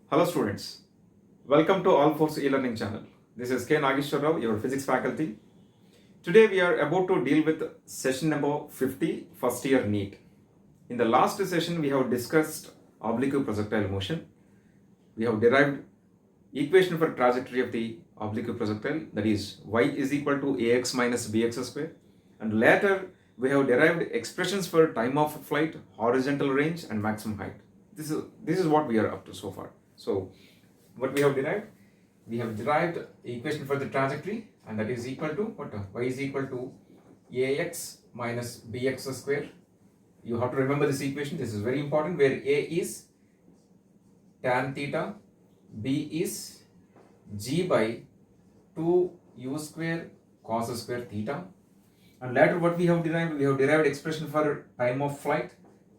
Hello students, welcome to All Force e-learning channel. This is K. Nageshwar Rao, your physics faculty. Today we are about to deal with session number 50, first year NEET. In the last session we have discussed oblique projectile motion. We have derived equation for trajectory of the oblique projectile, that is y is equal to ax minus bx square, and later we have derived expressions for time of flight, horizontal range and maximum height. This is what we are up to so far. So what we have derived? We have derived equation for the trajectory, and that is equal to what? Y is equal to ax minus bx square. You have to remember this equation. This is very important, where a is tan theta, b is g by 2u square cos square theta. And later what we have derived? We have derived expression for time of flight.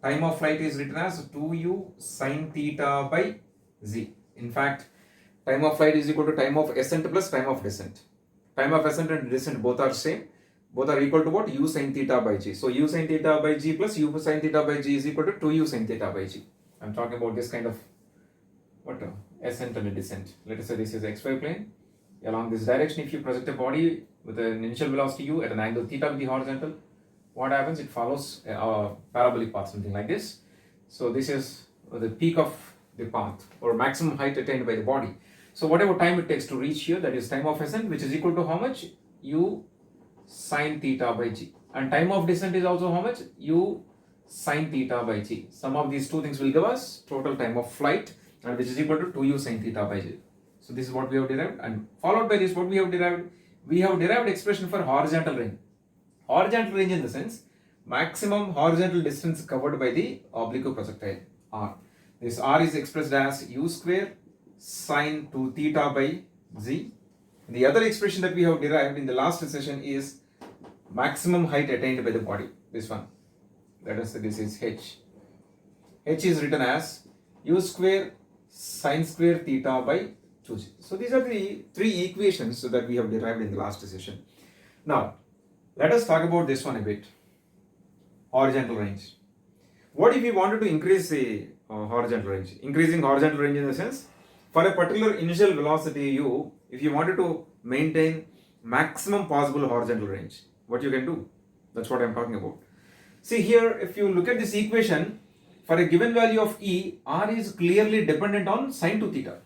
Time of flight is written as 2u sin theta by z. In fact, time of flight is equal to time of ascent plus time of descent. Time of ascent and descent both are same. Both are equal to what? U sin theta by g. So u sin theta by g plus u sin theta by g is equal to 2u sin theta by g. I'm talking about this kind of what? Ascent and descent. Let us say this is xy plane. Along this direction, if you project a body with an initial velocity u at an angle theta with the horizontal, what happens? It follows a parabolic path, something like this. So this is the peak of the path or maximum height attained by the body. So whatever time it takes to reach here, that is time of ascent, which is equal to how much? U sin theta by g. And time of descent is also how much? U sin theta by g. Sum of these two things will give us total time of flight, and which is equal to 2u sin theta by g. So this is what we have derived, and followed by this what we have derived? We have derived expression for horizontal range. Horizontal range in the sense maximum horizontal distance covered by the oblique projectile r. This r is expressed as u square sine 2 theta by z. The other expression that we have derived in the last session is maximum height attained by the body. This one. Let us say this is h. H is written as u square sine square theta by 2z. So these are the three equations that we have derived in the last session. Now, let us talk about this one a bit. Horizontal range. What if we wanted to increase the horizontal range? Increasing horizontal range in the sense, for a particular initial velocity u, if you wanted to maintain maximum possible horizontal range, what you can do? That's what I'm talking about. See here, if you look at this equation, for a given value of e, r is clearly dependent on sine 2 theta.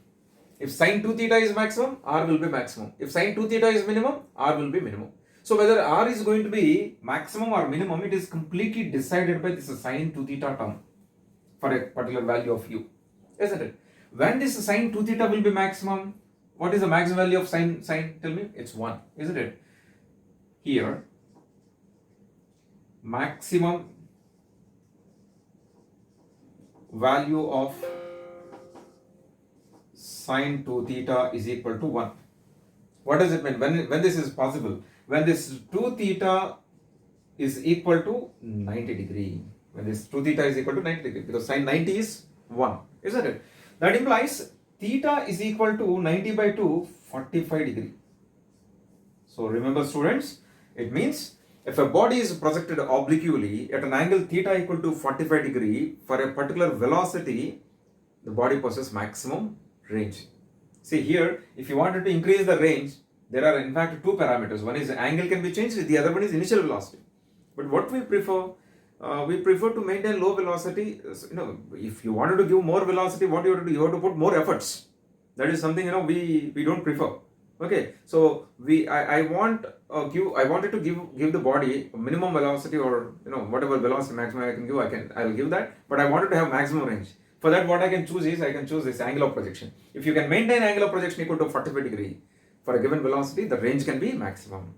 If sine 2 theta is maximum, r will be maximum. If sine 2 theta is minimum, r will be minimum. So whether r is going to be maximum or minimum, it is completely decided by this sine 2 theta term for a particular value of u, isn't it? When this sine 2 theta will be maximum, what is the maximum value of sine? Tell me, it's 1, isn't it? Here, maximum value of sine 2 theta is equal to 1. What does it mean? When this is possible? When this 2 theta is equal to 90 degree. When this 2 theta is equal to 90 degree, because sine 90 is 1, isn't it? That implies theta is equal to 90 by 2, 45 degree. So remember students, it means if a body is projected obliquely at an angle theta equal to 45 degree for a particular velocity, the body possesses maximum range. See here, if you wanted to increase the range, there are in fact two parameters. One is angle can be changed, the other one is initial velocity. But what we prefer to maintain low velocity. If you wanted to give more velocity, what you have to do? You have to put more efforts. That is something we don't prefer. Okay, so I wanted to give the body a minimum velocity, or whatever velocity maximum I can give, I will give that. But I wanted to have maximum range. For that, what I can choose is this angle of projection. If you can maintain angle of projection equal to 45 degree for a given velocity, the range can be maximum.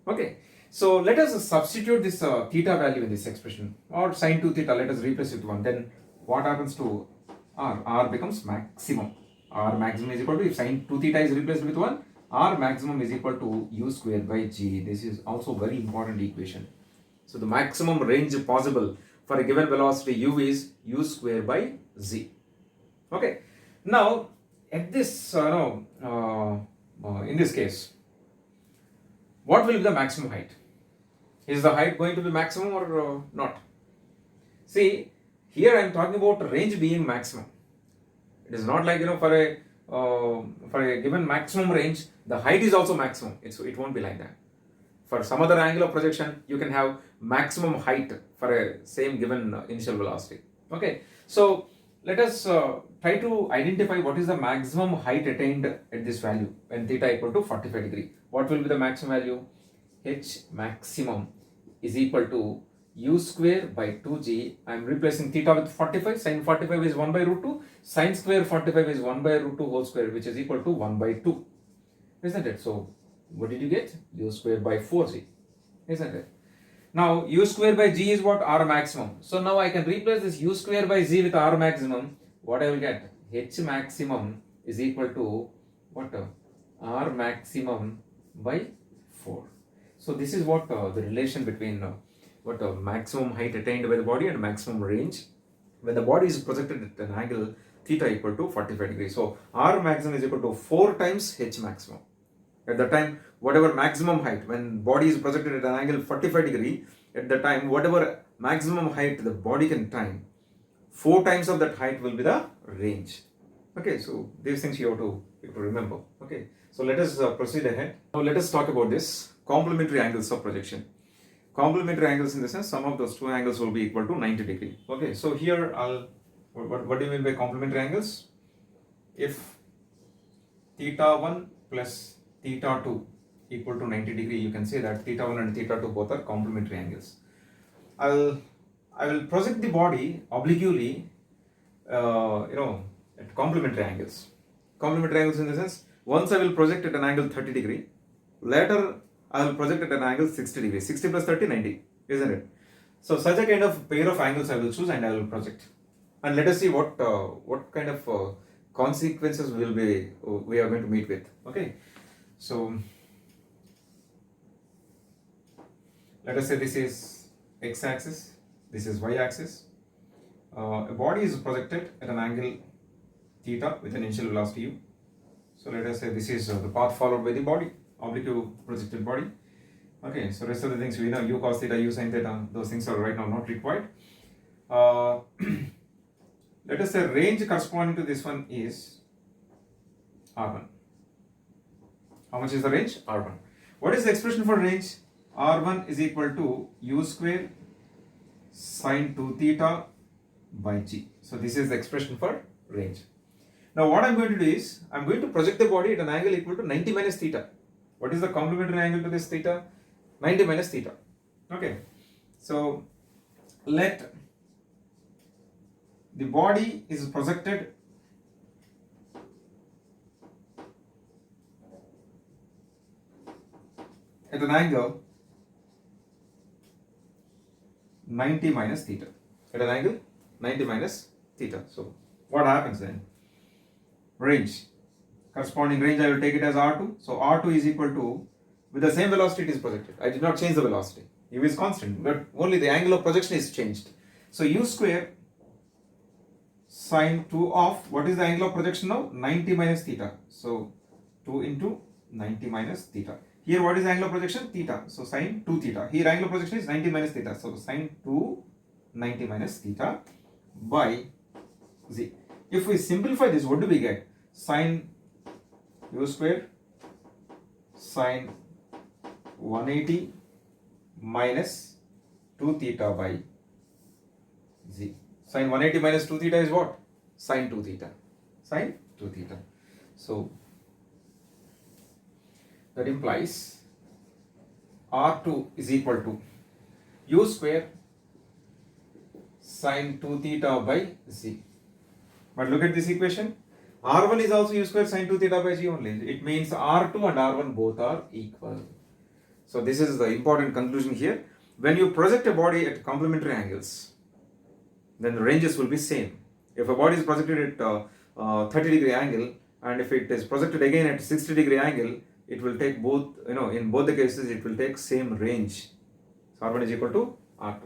Okay, so let us substitute this theta value in this expression, or sine 2 theta. Let us replace it with 1. Then what happens to r? R becomes maximum. R maximum is equal to, if sine 2 theta is replaced with 1, r maximum is equal to u square by g. This is also very important equation. So the maximum range possible for a given velocity u is u square by z. Okay. Now at this in this case, what will be the maximum height? Is the height going to be maximum or not? See, here I am talking about range being maximum. It is not like, for a given maximum range, the height is also maximum. It won't be like that. For some other angle of projection, you can have maximum height for a same given initial velocity. Okay, so let us try to identify what is the maximum height attained at this value when theta equal to 45 degree. What will be the maximum value? H maximum is equal to u square by 2g. I am replacing theta with 45. Sin 45 is 1 by root 2. Sin square 45 is 1 by root 2 whole square, which is equal to 1 by 2. Isn't it? So what did you get? U square by 4g. Isn't it? Now u square by g is what? R maximum. So now I can replace this u square by g with R maximum. What I will get? H maximum is equal to what? R maximum by 4. So this is what the relation between maximum height attained by the body and maximum range when the body is projected at an angle theta equal to 45 degrees. So R maximum is equal to 4 times H maximum. At the time, whatever maximum height, when body is projected at an angle 45 degree, at the time, whatever maximum height the body can attain, 4 times of that height will be the range. Okay, so these things you have to remember. Okay, so let us proceed ahead. Now let us talk about this complementary angles of projection. Complementary angles in the sense, some of those two angles will be equal to 90 degree. Okay, so here what do you mean by complementary angles? If theta 1 plus theta 2 equal to 90 degree, you can say that theta 1 and theta 2 both are complementary angles. I will project the body obliquely, at complementary angles. Complementary angles in the sense, once I will project at an angle 30 degree, later I will project at an angle 60 degree. 60 plus 30, 90, isn't it? So such a kind of pair of angles I will choose and I will project. And let us see what kind of consequences we are going to meet with. Okay, so let us say this is x-axis, this is y-axis. A body is projected at an angle theta with an initial velocity u. So let us say this is the path followed by the body, oblique projected body. Okay, so rest of the things we know, u cos theta, u sin theta, those things are right now not required. Let us say range corresponding to this one is R1. How much is the range? R1. What is the expression for range? R1 is equal to u square sine 2 theta by g. So this is the expression for range. Now what I am going to do is, I am going to project the body at an angle equal to 90 minus theta. What is the complementary angle to this theta? 90 minus theta. Okay. So let the body is projected at an angle 90 minus theta. At an angle 90 minus theta. So what happens then? Range. Corresponding range I will take it as R2. So R2 is equal to, with the same velocity it is projected. I did not change the velocity. U is constant, but only the angle of projection is changed. So u square sine 2 of, what is the angle of projection now? 90 minus theta. So 2 into 90 minus theta. Here what is the angle of projection? Theta. So sine 2 theta. Here angle of projection is 90 minus theta. So sine 2 90 minus theta by z. If we simplify this, what do we get? Sine u square sine 180 minus 2 theta by z. Sine 180 minus 2 theta is what? Sine 2 theta. Sine 2 theta. So that implies R2 is equal to u square sine 2 theta by z. But look at this equation. R1 is also u square sine 2 theta by g only. It means R2 and R1 both are equal. So this is the important conclusion here. When you project a body at complementary angles, then the ranges will be same. If a body is projected at 30 degree angle, and if it is projected again at 60 degree angle, it will take both, in both the cases it will take same range. So R1 is equal to R2.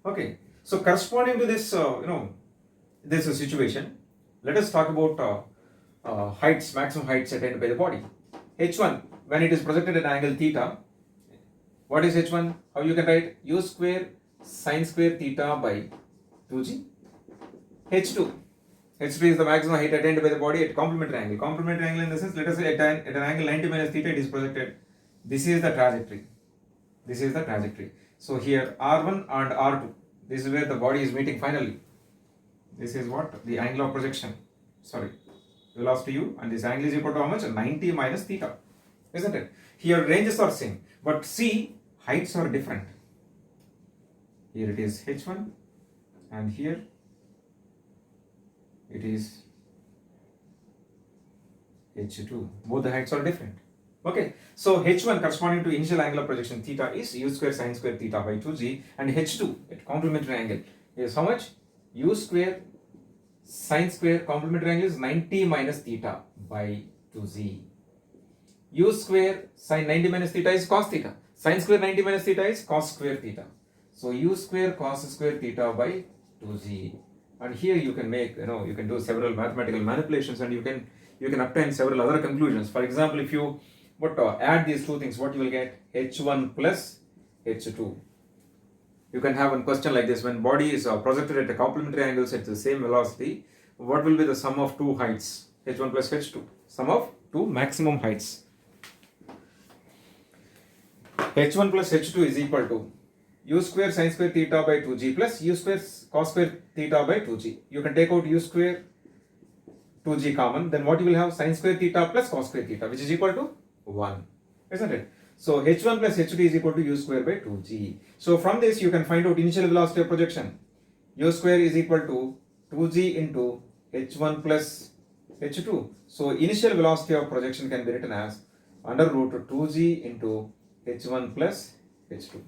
Okay, so corresponding to this, this is a situation. Let us talk about heights, maximum heights attained by the body. H1, when it is projected at angle theta, what is H1? How you can write? U square sine square theta by 2g. H2, H2 is the maximum height attained by the body at complementary angle. Complementary angle in the sense, let us say at an angle 90 minus theta it is projected. This is the trajectory. This is the trajectory. So here R1 and R2, this is where the body is meeting finally. This is what? The angle of projection. Sorry, velocity u, and this angle is equal to how much? 90 minus theta. Isn't it? Here ranges are same, but see, heights are different. Here it is H1 and here it is H2. Both the heights are different. Okay, so H1 corresponding to initial angle of projection theta is u square sine square theta by 2g, and H2 at complementary angle is how much? U square sine square complementary angle is 90 minus theta by 2z. U square sine 90 minus theta is cos theta. Sine square 90 minus theta is cos square theta. So u square cos square theta by 2z. And here you can make, you can do several mathematical manipulations, and you can obtain several other conclusions. For example, if you add these two things, what you will get? H1 plus H2. You can have one question like this: when body is projected at a complementary angles at the same velocity, what will be the sum of two heights? H1 plus H2. Sum of two maximum heights. H1 plus H2 is equal to u square sine square theta by 2g plus u square cos square theta by 2g. You can take out u square 2g common, then what you will have? Sine square theta plus cos square theta, which is equal to 1, isn't it? So H1 plus H2 is equal to u square by 2g. So from this you can find out initial velocity of projection. U square is equal to 2g into H1 plus H2. So initial velocity of projection can be written as under root 2g into H1 plus H2.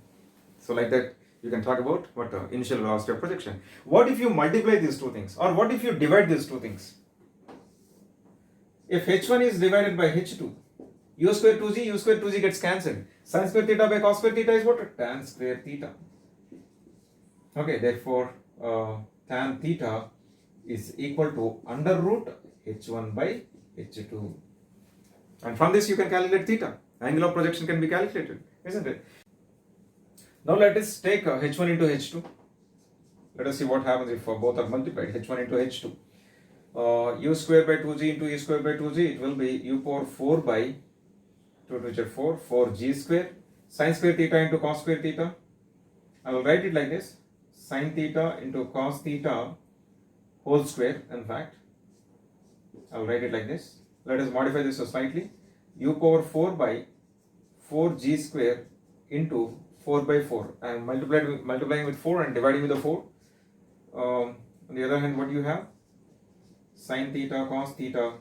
So like that you can talk about what initial velocity of projection. What if you multiply these two things, or what if you divide these two things? If H1 is divided by H2, u square 2g gets cancelled. Sin square theta by cos square theta is what? Tan square theta. Okay, therefore tan theta is equal to under root H1 by H2. And from this you can calculate theta. Angle of projection can be calculated, isn't it? Now let us take H1 into H2. Let us see what happens if both are multiplied. H1 into H2. U square by 2g into u square by 2g, it will be u power 4 by 2 to the 4g square. Sin square theta into cos square theta. I will write it like this: sin theta into cos theta whole square. In fact, I will write it like this. Let us modify this slightly. U power 4 by 4g square into 4 by 4. I am multiplying with 4 and dividing with the 4. On the other hand, what do you have? Sin theta cos theta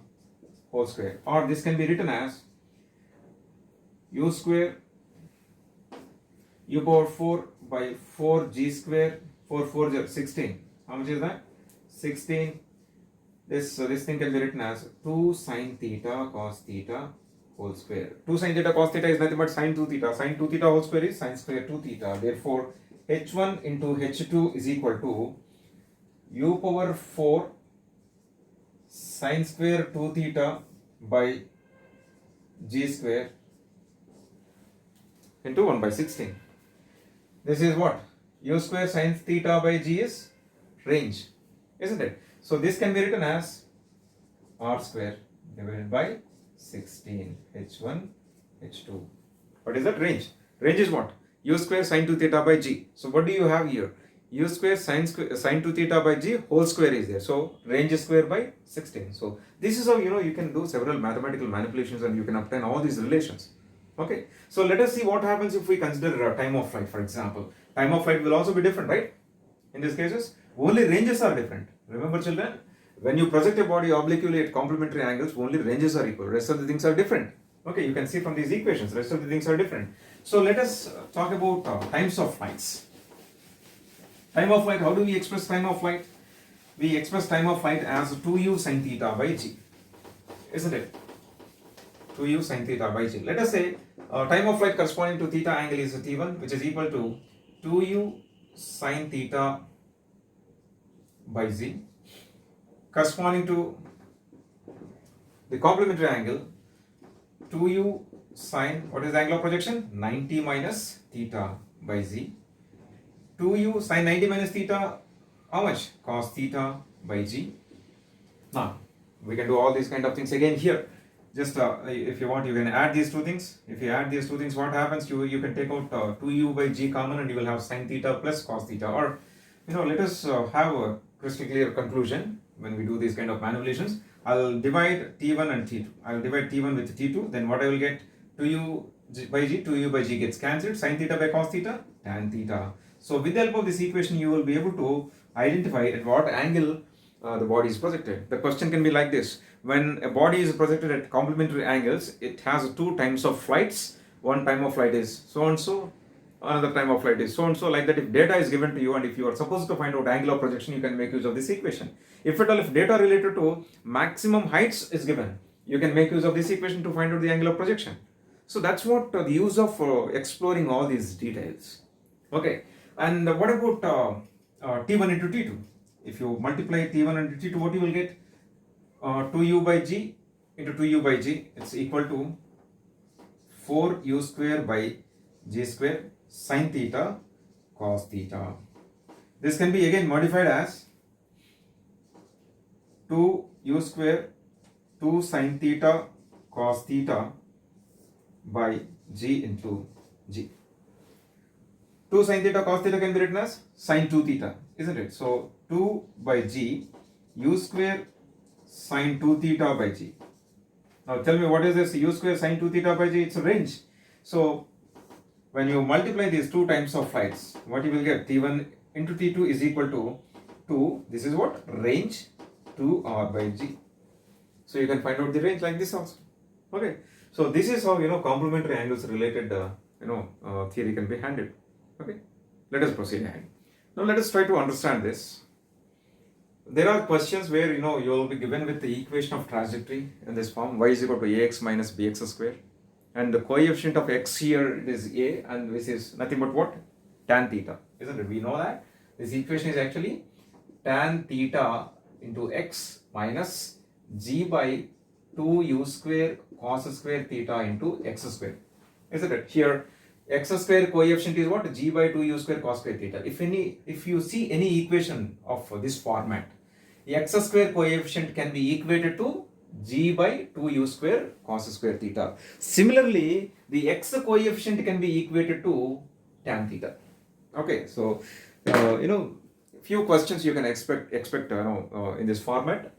whole square. Or this can be written as u square u power 4 by 4g square. 4 is 16. How much is that? 16. This thing can be written as 2 sin theta cos theta whole square. 2 sin theta cos theta is nothing but sin 2 theta. Sin 2 theta whole square is sin square 2 theta. Therefore, H1 into H2 is equal to u power 4 sin square 2 theta by g square into 1 by 16. This is what? U square sin theta by g is range, isn't it? So this can be written as r square divided by 16 H1 H2. What is that? Range. Range is what? U square sin 2 theta by g. So what do you have here? U square sin 2 theta by g whole square is there. So range is square by 16. So this is how you can do several mathematical manipulations and you can obtain all these relations. Okay. So let us see what happens if we consider time of flight, for example. Time of flight will also be different, right? In these cases, only ranges are different. Remember, children, when you project a body obliquely at complementary angles, only ranges are equal. Rest of the things are different. Okay, you can see from these equations, rest of the things are different. So let us talk about times of flights. Time of flight, how do we express time of flight? We express time of flight as 2u sin theta by g. Isn't it? 2u sin theta by g. Let us say time of flight corresponding to theta angle is t1, which is equal to 2u sin theta by z, corresponding to the complementary angle 2u sin, what is the angle of projection? 90 minus theta by z. 2u sin 90 minus theta, how much? Cos theta by g. Now, we can do all these kind of things again here. Just if you want, you can add these two things. If you add these two things, what happens? You can take out 2u by g common, and you will have sine theta plus cos theta. Or, let us have a crystal clear conclusion when we do these kind of manipulations. I'll divide t1 and t2. I'll divide t1 with t2. Then what I will get? 2u by g, 2u by g gets cancelled. Sine theta by cos theta, tan theta. So with the help of this equation, you will be able to identify at what angle the body is projected. The question can be like this: when a body is projected at complementary angles, it has two times of flights. One time of flight is so and so, another time of flight is so and so. Like that, if data is given to you and if you are supposed to find out angle of projection, you can make use of this equation. If at all, if data related to maximum heights is given, you can make use of this equation to find out the angle of projection. So that's what the use of exploring all these details. Okay, and what about T1 into T2? If you multiply T1 into T2, what you will get? 2u by g into 2u by g, it's equal to 4u square by g square sine theta cos theta. This can be again modified as 2u square 2 sine theta cos theta by g into g. 2 sine theta cos theta can be written as sine 2 theta, isn't it? So 2 by g u square sine 2 theta by g. Now tell me, what is this u square sine 2 theta by g? It's a range. So when you multiply these two times of flights, what you will get? T1 into T2 is equal to 2. This is what? Range 2r by g. So you can find out the range like this also. Okay. So this is how complementary angles related theory can be handled. Okay. Let us proceed ahead. Now let us try to understand this. There are questions where you will be given with the equation of trajectory in this form: y is equal to ax minus bx square, and the coefficient of x here is a, and this is nothing but what? Tan theta, isn't it? We know that this equation is actually tan theta into x minus g by 2u square cos square theta into x square, isn't it? Here x square coefficient is what? G by 2u square cos square theta. If you see any equation of this format, x square coefficient can be equated to g by 2u square cos square theta. Similarly, the x coefficient can be equated to tan theta. Okay, so few questions you can expect in this format.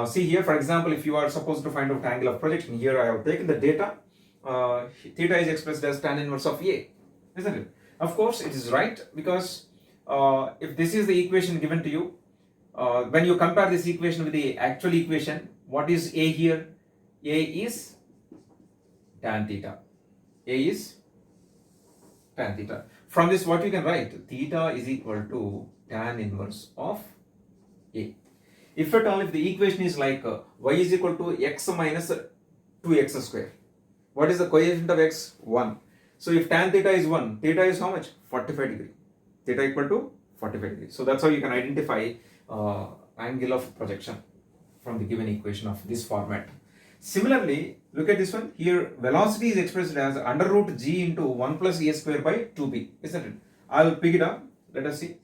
See here, for example, if you are supposed to find out angle of projection, here I have taken the data. Theta is expressed as tan inverse of a, isn't it? Of course, it is right, because if this is the equation given to you, when you compare this equation with the actual equation, what is a here? A is tan theta. A is tan theta. From this, what you can write? Theta is equal to tan inverse of a. If at all, if the equation is like y is equal to x minus 2x square, what is the coefficient of x? 1. So if tan theta is 1, theta is how much? 45 degree. Theta equal to 45 degrees. So that's how you can identify angle of projection from the given equation of this format. Similarly, look at this one. Here, velocity is expressed as under root g into 1 plus a square by 2b, isn't it? I'll pick it up. Let us see.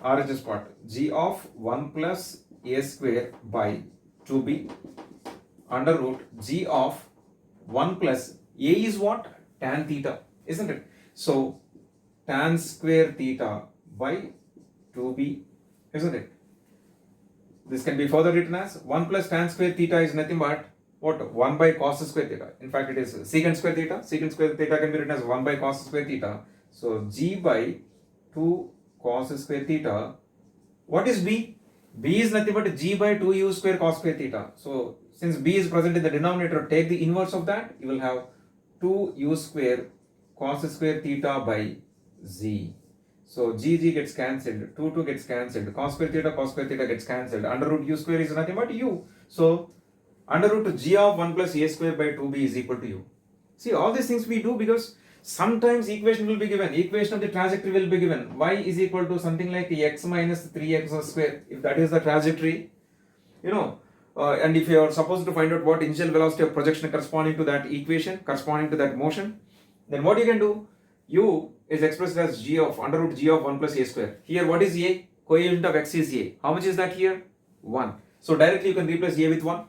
RHS part. G of 1 plus a square by 2b under root g of 1 plus a is what? Tan theta, isn't it? So tan square theta by 2b, isn't it? This can be further written as 1 plus tan square theta is nothing but what? 1 by cos square theta. In fact, it is secant square theta. Secant square theta can be written as 1 by cos square theta. So g by 2 cos square theta. What is b? B is nothing but g by 2u square cos square theta. So since b is present in the denominator, take the inverse of that. You will have 2u square cos square theta by z. So g gets cancelled, 2 gets cancelled, cos square theta gets cancelled. Under root u square is nothing but u. So under root g of 1 plus a square by 2b is equal to u. See, all these things we do because sometimes equation will be given, equation of the trajectory will be given. Y is equal to something like x minus 3x square. If that is the trajectory, and if you are supposed to find out what initial velocity of projection corresponding to that equation, corresponding to that motion, then what you can do? U is expressed as g of under root g of 1 plus a square. Here what is a? Coefficient of x is a. How much is that here? 1. So directly you can replace a with 1.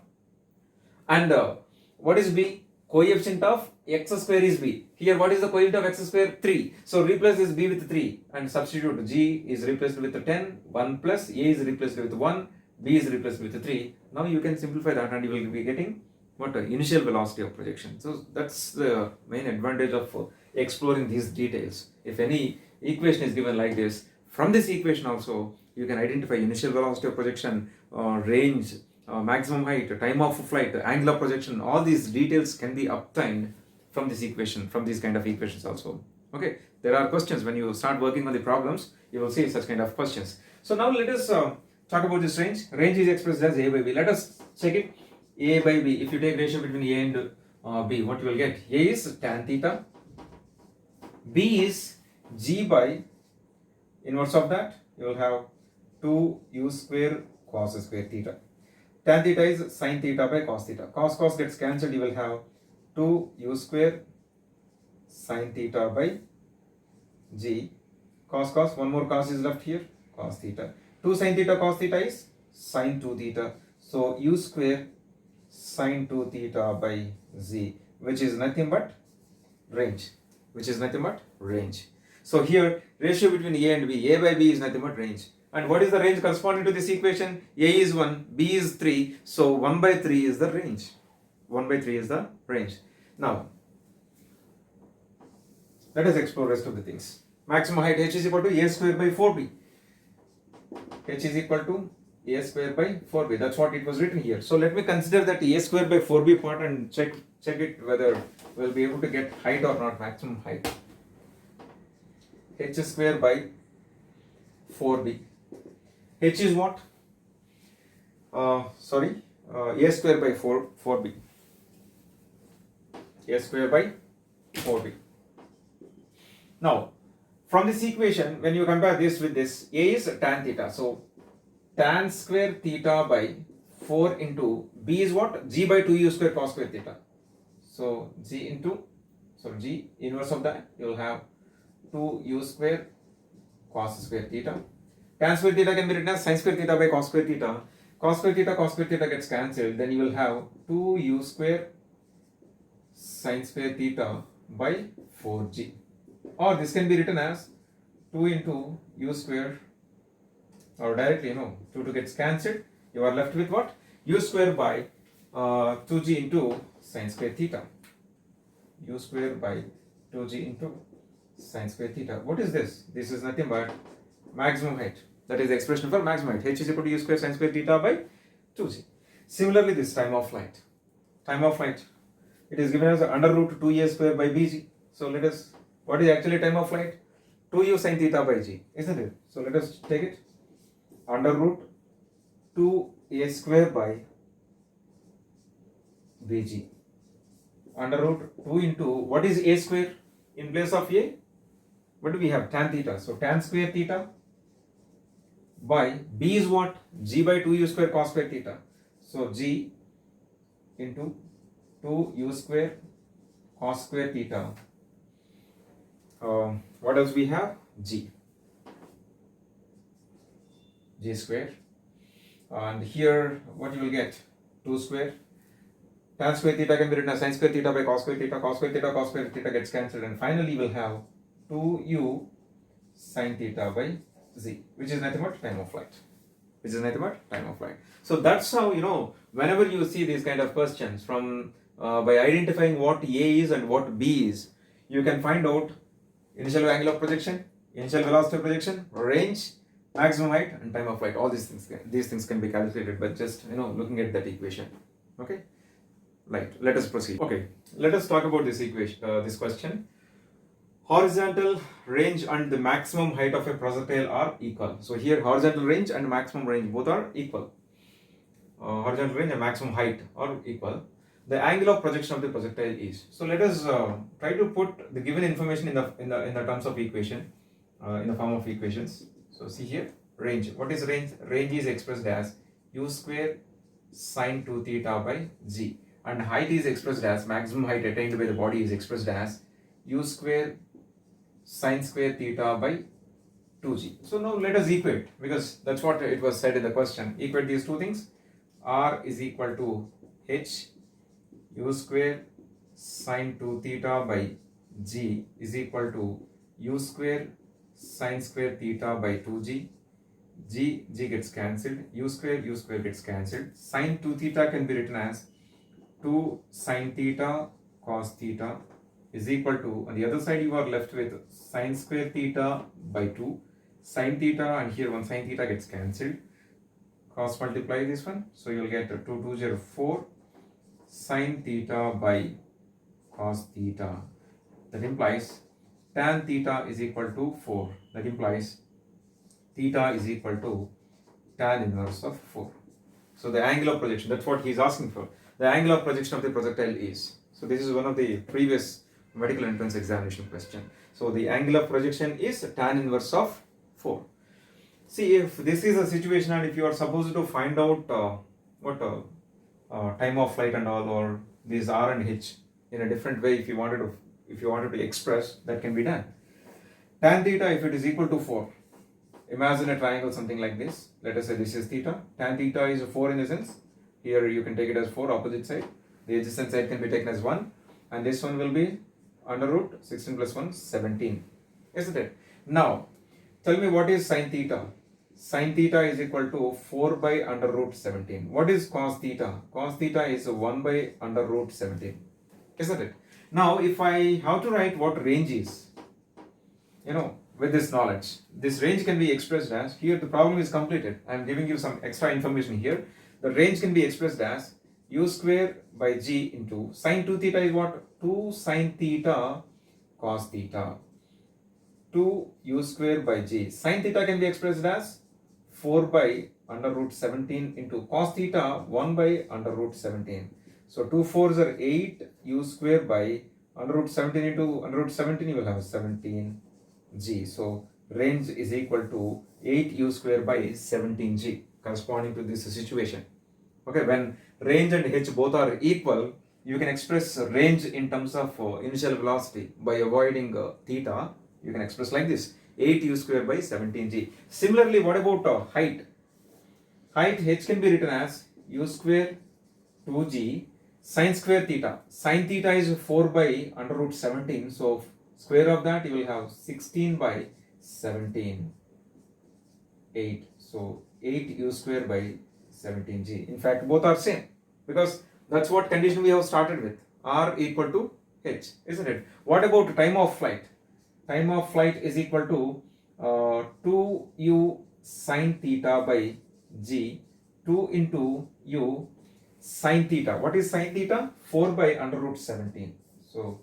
And what is b? Coefficient of x square is b. Here what is the coefficient of x square? 3. So replace this b with 3 and substitute g is replaced with 10, 1 plus a is replaced with 1, b is replaced with 3. Now you can simplify that and you will be getting what? Initial velocity of projection. So that's the main advantage of exploring these details. If any equation is given like this, from this equation also you can identify initial velocity of projection, range, maximum height, time of flight, angle of projection. All these details can be obtained from this equation, from these kind of equations also. Okay, there are questions when you start working on the problems, you will see such kind of questions. So now let us talk about this range. Range is expressed as a by b. Let us check it. A by b. If you take ratio between a and b, what you will get? A is tan theta. B is g by inverse of that. You will have 2u square cos square theta. Tan theta is sin theta by cos theta. Cos gets cancelled. You will have 2u square sin theta by g. Cos, one more cos is left here. Cos theta. 2 sin theta cos theta is sin 2 theta. So u square sin 2 theta by z, which is nothing but range. So here ratio between a and b, a by b is nothing but range. And what is the range corresponding to this equation? A is 1, b is 3, so 1 by 3 is the range. Now, let us explore rest of the things. Maximum height h is equal to a square by 4b. H is equal to a square by 4b. That's what it was written here. So let me consider that a square by 4b part and check it whether we'll be able to get height or not, maximum height. H square by 4b. H is what? A square by 4b. A square by 4b. Now, from this equation, when you compare this with this, A is tan theta. So, tan square theta by 4 into B is what? G by 2u square cos square theta. So, G inverse of that, you will have 2u square cos square theta. Tan square theta can be written as sin square theta by cos square theta. Cos square theta gets cancelled. Then you will have 2u square sin square theta by 4g. Or this can be written as 2 into u square, or directly 2 gets cancelled. You are left with what? U square by 2g into sin square theta. U square by 2g into sin square theta. What is this? This is nothing but maximum height. That is the expression for maximum height. H is equal to u square sin square theta by 2g. Similarly, this time of flight. It is given as under root 2a square by bg. So let us, what is actually time of flight? 2u sin theta by g, isn't it? So let us take it. Under root 2a square by bg. Under root 2 into, what is a square? In place of a, what do we have? Tan theta. So tan square theta by b is what? G by 2u square cos square theta. So g into 2u square cos square theta. What else we have? G square. And here what you will get? 2 square. Tan square theta can be written as sin square theta by cos square theta. Cos square theta gets cancelled. And finally you will have 2u sin theta by z, which is nothing but time of flight. So that's how, whenever you see these kind of questions, from by identifying what A is and what B is, you can find out initial angle of projection, initial velocity of projection, range, maximum height, and time of flight. All these things can be calculated by just looking at that equation. Okay, right. Let us proceed. Okay, let us talk about this equation. This question. Horizontal range and the maximum height of a projectile are equal. So here horizontal range and maximum range both are equal. Horizontal range and maximum height are equal. The angle of projection of the projectile is. So let us try to put the given information in the terms of equation, in the form of equations. So see here, range. What is range? Range is expressed as u square sin 2 theta by g, and height is expressed as maximum height attained by the body is expressed as u square sin square theta by 2g. So now let us equate, because that's what it was said in the question. Equate these two things. r is equal to h u square sine 2 theta by g is equal to u square sine square theta by 2g. G gets cancelled, u square gets cancelled. Sine 2 theta can be written as 2 sine theta cos theta is equal to, on the other side you are left with sine square theta by 2 sine theta, and here one sine theta gets cancelled. Cross multiply this one, so you will get 2 2 4 sine theta by cos theta. That implies tan theta is equal to 4. That implies theta is equal to tan inverse of 4. So the angle of projection, that's what he is asking for. The angle of projection of the projectile is. So this is one of the previous medical entrance examination question. So the angle of projection is tan inverse of 4. See, if this is a situation and if you are supposed to find out time of flight and all, or these r and h in a different way, if you wanted to express, that can be done. Tan theta, if it is equal to 4, imagine a triangle something like this. Let us say this is theta. Tan theta is 4 in the sense. Here you can take it as 4, opposite side. The adjacent side can be taken as 1. And this one will be under root 16 plus 1, 17. Isn't it? Now, tell me what is sine theta? Sine theta is equal to 4 by under root 17. What is cos theta? Cos theta is 1 by under root 17. Isn't it? Now, if I have to write what range is, with this knowledge, this range can be expressed as, here the problem is completed. I am giving you some extra information here. The range can be expressed as u square by g into sine 2 theta is what? 2 sine theta cos theta. 2 u square by g. Sine theta can be expressed as 4 by under root 17 into cos theta 1 by under root 17. So 2 4s are 8 u square by under root 17 into under root 17, you will have 17 g. So range is equal to 8 u square by 17 g, corresponding to this situation. Okay, when range and h both are equal, you can express range in terms of initial velocity by avoiding theta. You can express like this, 8 u square by 17 g. Similarly, what about height? Height h can be written as u square 2g sine square theta. Sine theta is 4 by under root 17. So square of that you will have 16 by 17, 8. So 8 u square by 17g. In fact, both are same because that's what condition we have started with. R equal to h, isn't it? What about time of flight? Time of flight is equal to 2u sine theta by g, 2 into u sine theta. What is sine theta? 4 by under root 17. So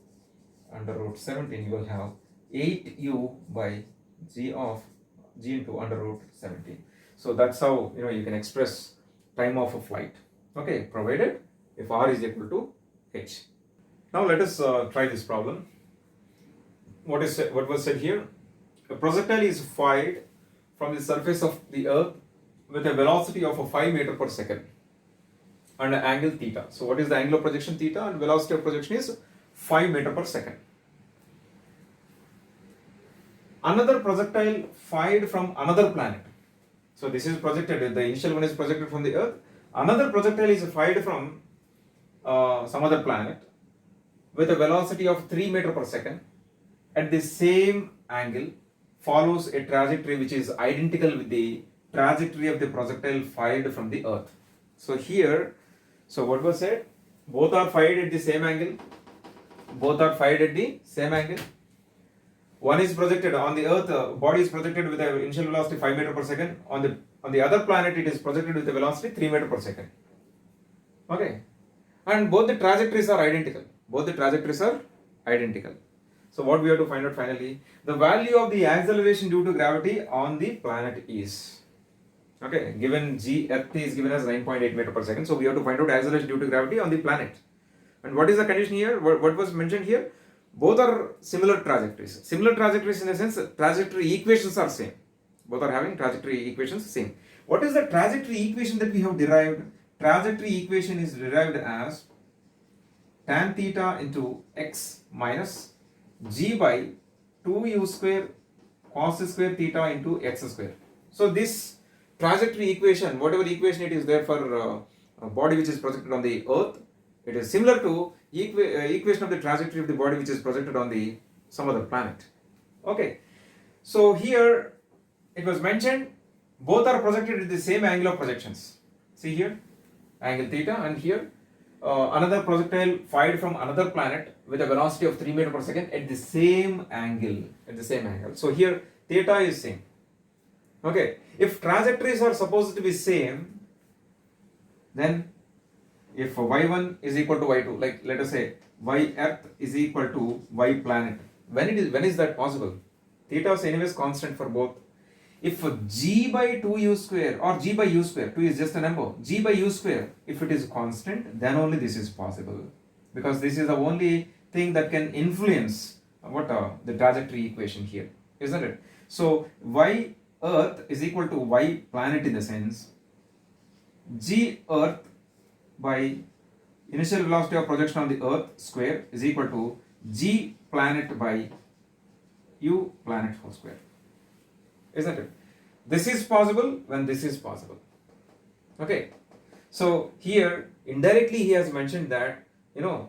under root 17 you will have 8u by g into under root 17. So that's how you can express time of a flight. Okay, provided if r is equal to h. Now let us try this problem. What was said here? A projectile is fired from the surface of the earth with a velocity of 5 meters per second and an angle theta. So what is the angle of projection? Theta, and velocity of projection is 5 meters per second. Another projectile fired from another planet. So this is projected, the initial one is projected from the earth. Another projectile is fired from some other planet with a velocity of 3 meters per second at the same angle, follows a trajectory which is identical with the trajectory of the projectile fired from the earth. So here, so what was said? Both are fired at the same angle. Both are fired at the same angle. One is projected on the earth, body is projected with an initial velocity 5 meters per second. On the other planet, it is projected with a velocity 3 meters per second. Okay. And both the trajectories are identical. Both the trajectories are identical. So what we have to find out finally, the value of the acceleration due to gravity on the planet is, okay, given g earth is given as 9.8 meters per second. So we have to find out acceleration due to gravity on the planet. And what is the condition here? What was mentioned here? Both are similar trajectories. Similar trajectories in the sense trajectory equations are same. Both are having trajectory equations same. What is the trajectory equation that we have derived? Trajectory equation is derived as tan theta into x minus g by 2u square cos square theta into x square. So this trajectory equation, whatever equation it is there for a body which is projected on the earth, it is similar to equation of the trajectory of the body which is projected on the some other planet. Okay, so here it was mentioned both are projected at the same angle of projections. See here, angle theta, and here another projectile fired from another planet with a velocity of 3 meter per second at the same angle. So here theta is same. Okay, if trajectories are supposed to be same, then if y1 is equal to y2, like let us say y earth is equal to y planet, when is that possible? Theta is anyways constant for both. If g by 2u square or g by u square, 2 is just a number, g by u square, if it is constant, then only this is possible, because this is the only thing that can influence the trajectory equation here, isn't it? So y earth is equal to y planet in the sense g earth by initial velocity of projection on the earth square is equal to g planet by u planet whole square, isn't it? This is possible when this is possible. Okay, so here indirectly he has mentioned that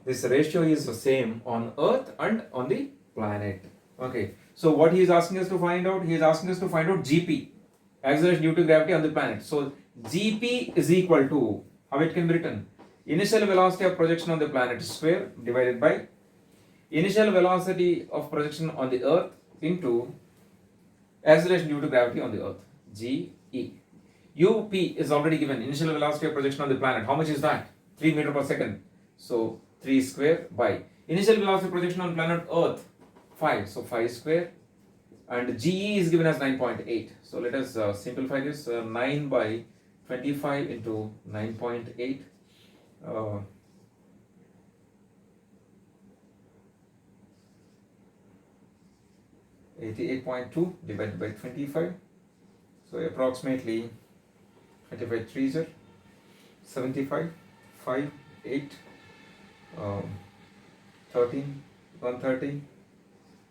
this ratio is the same on earth and on the planet. Okay, so what he is asking us to find out, he is asking us to find out gp, acceleration due to gravity on the planet. So gp is equal to, how it can be written, initial velocity of projection on the planet square divided by initial velocity of projection on the earth into acceleration due to gravity on the earth, ge. up is already given, initial velocity of projection on the planet, how much is that? 3 meter per second, so 3 square by initial velocity of projection on planet earth 5, so 5 square, and ge is given as 9.8. so let us simplify this, 9 by 25 into 9.8, 88.2 divided by 25, so approximately 25 3s are 75, 5, 8, 13, 130,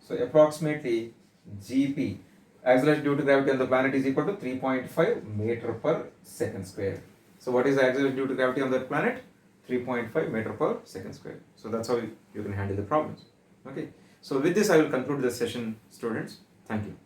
so approximately gp, acceleration due to gravity on the planet, is equal to 3.5 meter per second square. So what is the acceleration due to gravity on that planet? 3.5 meter per second square. So that's how you can handle the problems. Okay, so with this I will conclude the session, students. Thank you.